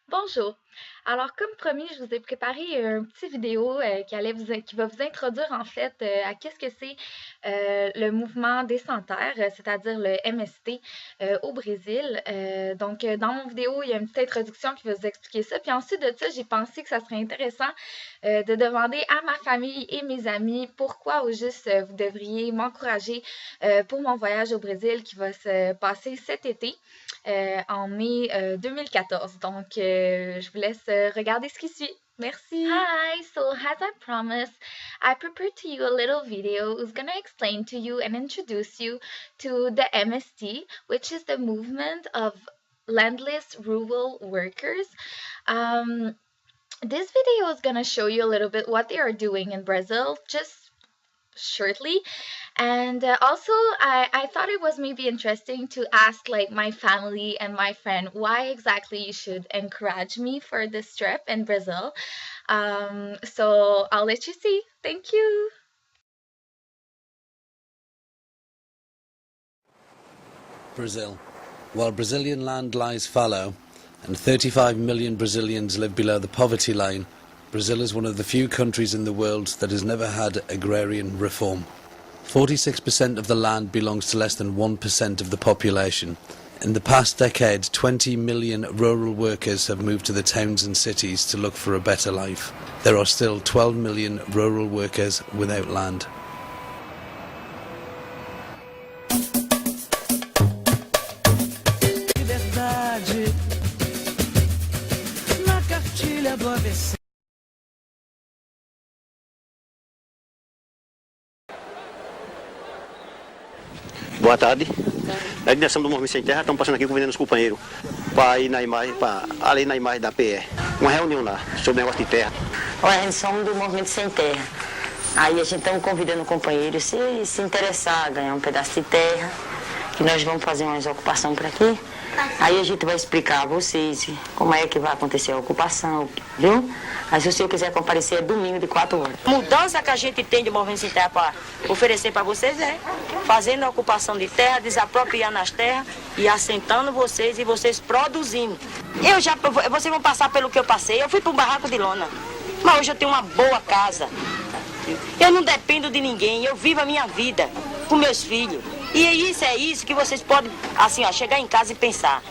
Bonjour. Alors, comme promis, je vous ai préparé un petit vidéo qui va vous introduire en fait à qu'est-ce que c'est le mouvement décentaire, c'est-à-dire le MST au Brésil. Donc, dans mon vidéo, il y a une petite introduction qui va vous expliquer ça. Puis ensuite de ça, j'ai pensé que ça serait intéressant de demander à ma famille et mes amis pourquoi au juste vous devriez m'encourager pour mon voyage au Brésil qui va se passer cet été en mai 2014. Donc, je vous laisse regarder ce qui suit. Merci. Hi, so as I promised, I prepared to you a little video who's gonna explain to you and introduce you to the MST, which is the movement of landless rural workers. Um, this video is gonna show you a little bit what they are doing in Brazil, just shortly. And also, I thought it was maybe interesting to ask like my family and my friend why exactly you should encourage me for this trip in Brazil. So I'll let you see. Thank you. Brazil. While Brazilian land lies fallow and 35 million Brazilians live below the poverty line, Brazil is one of the few countries in the world that has never had agrarian reform. 46% of the land belongs to less than 1% of the population. In the past decade, 20 million rural workers have moved to the towns and cities to look for a better life. There are still 12 million rural workers without land. Boa tarde. A direção do Movimento Sem Terra estamos passando aqui convidando os companheiros para ir na imagem, para ali na imagem da PE. Uma reunião lá sobre negócio de terra. Olha, nós somos do Movimento Sem Terra. Aí a gente está convidando o companheiro se interessar, ganhar um pedaço de terra, que nós vamos fazer umas ocupações por aqui. Aí a gente vai explicar a vocês como é que vai acontecer a ocupação, viu? Aí se o senhor quiser comparecer é domingo de 4 horas. Mudança que a gente tem de Movimento Sem Terra para oferecer para vocês é fazendo a ocupação de terra, desapropriando as terras e assentando vocês e vocês produzindo. Vocês vão passar pelo que eu passei. Eu fui para um barraco de lona, mas hoje eu tenho uma boa casa. Eu não dependo de ninguém, eu vivo a minha vida com meus filhos. E é isso que vocês podem, assim, ó, chegar em casa e pensar.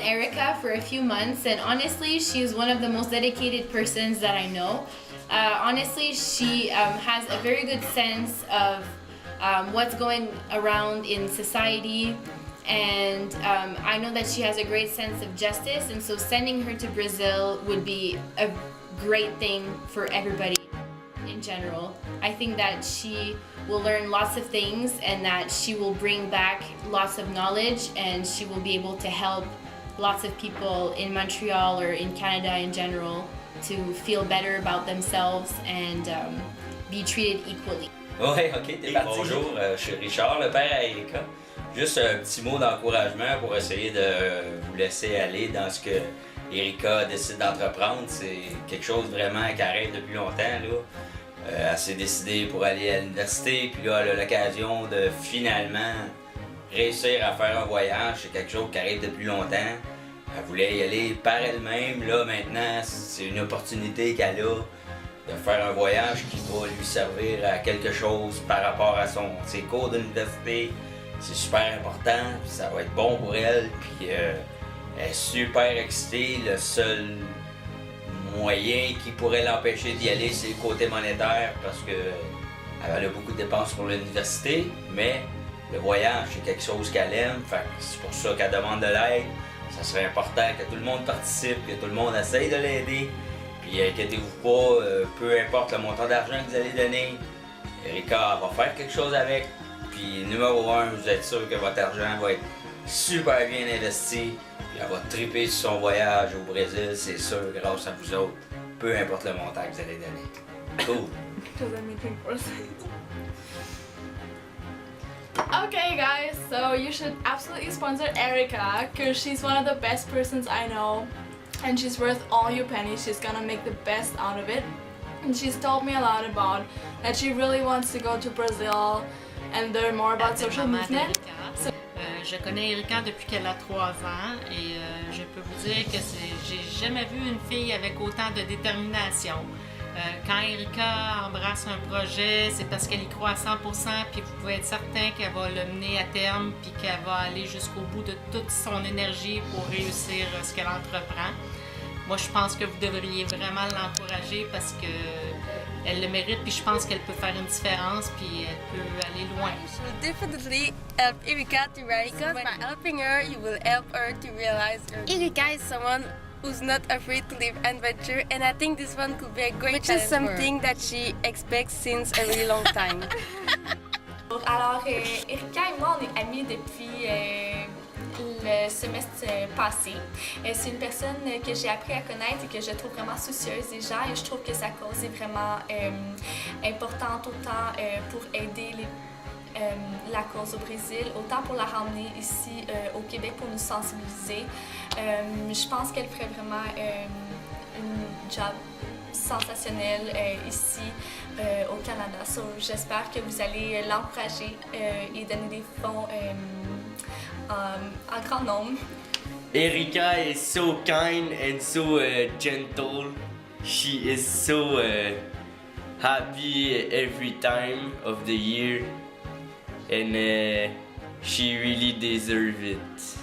Erica for a few months, and honestly she is one of the most dedicated persons that I know. Honestly, she has a very good sense of what's going around in society, and I know that she has a great sense of justice, and so sending her to Brazil would be a great thing for everybody in general. I think that she will learn lots of things and that she will bring back lots of knowledge, and she will be able to help lots of people in Montreal or in Canada in general to feel better about themselves and be treated equally. Ouais, ok, t'es parti. Bonjour, je suis Richard, le père à Erika. Juste un petit mot d'encouragement pour essayer de vous laisser aller dans ce que Erika décide d'entreprendre. C'est quelque chose vraiment qui arrive depuis longtemps, là. Elle s'est décidée pour aller à l'université, puis là, elle a l'occasion de finalement réussir à faire un voyage. C'est quelque chose qui arrive depuis longtemps. Elle voulait y aller par elle-même. Là, maintenant, c'est une opportunité qu'elle a de faire un voyage qui va lui servir à quelque chose par rapport à ses cours d'université. C'est super important, puis ça va être bon pour elle. Puis elle est super excitée. Le seul moyen qui pourrait l'empêcher d'y aller, c'est le côté monétaire, parce qu'elle a beaucoup de dépenses pour l'université, mais le voyage, c'est quelque chose qu'elle aime, fait que c'est pour ça qu'elle demande de l'aide. Ça serait important que tout le monde participe, que tout le monde essaye de l'aider. Puis Puis inquiétez-vous pas, peu importe le montant d'argent que vous allez donner, Erika va faire quelque chose avec. Puis numéro 1, vous êtes sûr que votre argent va être super bien investi. Puis elle va triper sur son voyage au Brésil, c'est sûr, grâce à vous autres. Peu importe le montant que vous allez donner. Cool. Okay guys, so you should absolutely sponsor Erica because she's one of the best persons I know and she's worth all your pennies. She's gonna make the best out of it. And she's told me a lot about that she really wants to go to Brazil and learn more about social movement. Je connais Erika depuis qu'elle a 3 ans et je peux vous dire que j'ai jamais vu une fille avec autant de détermination. Quand Erika embrasse un projet, c'est parce qu'elle y croit à 100%, puis vous pouvez être certain qu'elle va le mener à terme, puis qu'elle va aller jusqu'au bout de toute son énergie pour réussir ce qu'elle entreprend. Moi, je pense que vous devriez vraiment l'encourager parce qu'elle le mérite, puis je pense qu'elle peut faire une différence, puis elle peut aller loin. You should definitely help Erika to rise, because by helping her, you will help her to realize Erika is someone who's not afraid to live adventure, and I think this one could be a great challenge, which is something that she expects since a really long time. Alors, Erika et moi, on est amis depuis le semestre passé. C'est une personne que j'ai appris à connaître et que je trouve vraiment soucieuse des gens et je trouve que sa cause est vraiment importante autant pour aider la cause au Brésil, autant pour la ramener ici au Québec pour nous sensibiliser. Je pense qu'elle ferait vraiment une job sensationnel ici au Canada. So, j'espère que vous allez l'encourager et donner des fonds en grand nombre. Erika is so kind and so gentle. She is so happy every time of the year, and she really deserves it.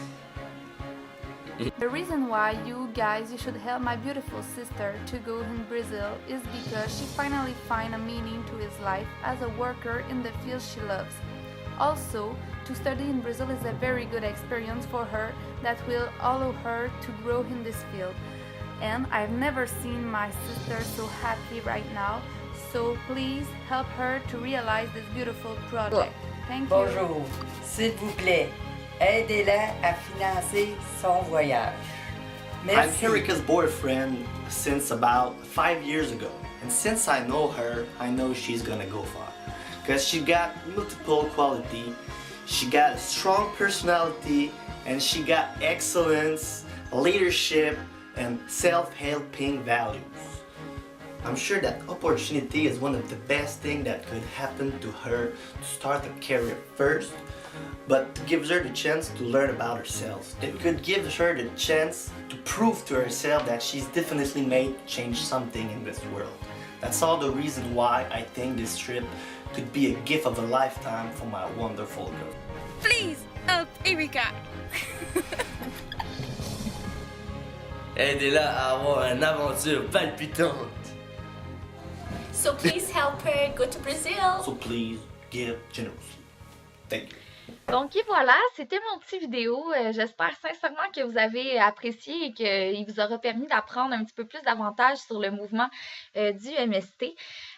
The reason why you should help my beautiful sister to go in Brazil is because she finally find a meaning to his life as a worker in the field she loves. Also, to study in Brazil is a very good experience for her that will allow her to grow in this field. And I've never seen my sister so happy right now, so please help her to realize this beautiful project. Thank you. Bonjour, s'il vous plaît, aidez-la à financer son voyage. Merci. I'm Erika's boyfriend since about 5 years ago, and since I know her, I know she's gonna go far. Because she got multiple quality, she got a strong personality, and she got excellence, leadership, and self-helping values. I'm sure that opportunity is one of the best things that could happen to her to start a career first, but it gives her the chance to learn about herself. It could give her the chance to prove to herself that she's definitely made to change something in this world. That's all the reason why I think this trip could be a gift of a lifetime for my wonderful girl. Please help Erika. Aidez-la à avoir une aventure palpitante. So please help her go to Brazil. So please give generously. Thank you. Donc et voilà, c'était mon petit vidéo. J'espère sincèrement que vous avez apprécié et qu'il vous aura permis d'apprendre un petit peu plus davantage sur le mouvement du MST.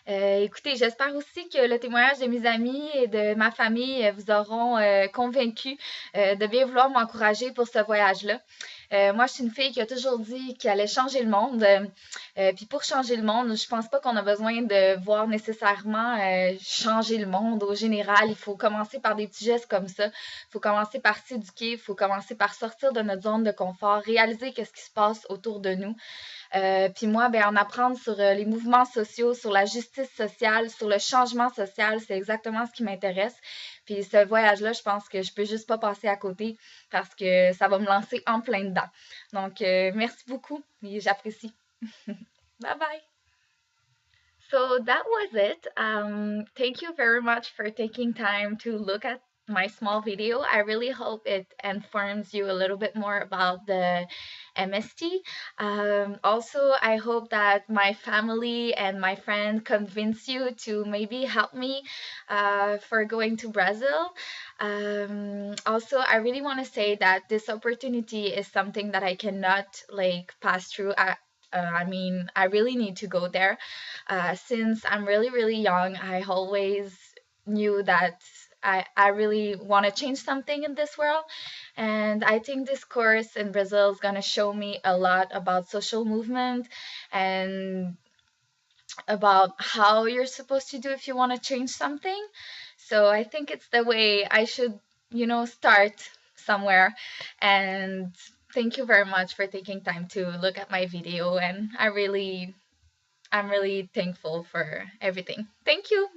Écoutez, j'espère aussi que le témoignage de mes amis et de ma famille vous auront convaincu de bien vouloir m'encourager pour ce voyage-là. Moi, je suis une fille qui a toujours dit qu'elle allait changer le monde. Puis pour changer le monde, je pense pas qu'on a besoin de voir nécessairement changer le monde au général. Il faut commencer par des petits gestes comme ça. Il faut commencer par s'éduquer. Il faut commencer par sortir de notre zone de confort, réaliser qu'est-ce qui se passe autour de nous. Puis moi, en apprendre sur les mouvements sociaux, sur la justice sociale, sur le changement social, c'est exactement ce qui m'intéresse. Puis ce voyage-là, je pense que je peux juste pas passer à côté parce que ça va me lancer en plein dedans. Donc, merci beaucoup et j'apprécie. Bye bye! So that was it. Thank you very much for taking time to look at my small video. I really hope it informs you a little bit more about the MST. Also, I hope that my family and my friends convince you to maybe help me for going to Brazil. Also, I really want to say that this opportunity is something that I cannot pass through I mean, I really need to go there. Since I'm really, really young, I always knew that I really want to change something in this world. And I think this course in Brazil is going to show me a lot about social movement and about how you're supposed to do if you want to change something. So I think it's the way I should, start somewhere. And thank you very much for taking time to look at my video. And I'm really thankful for everything. Thank you.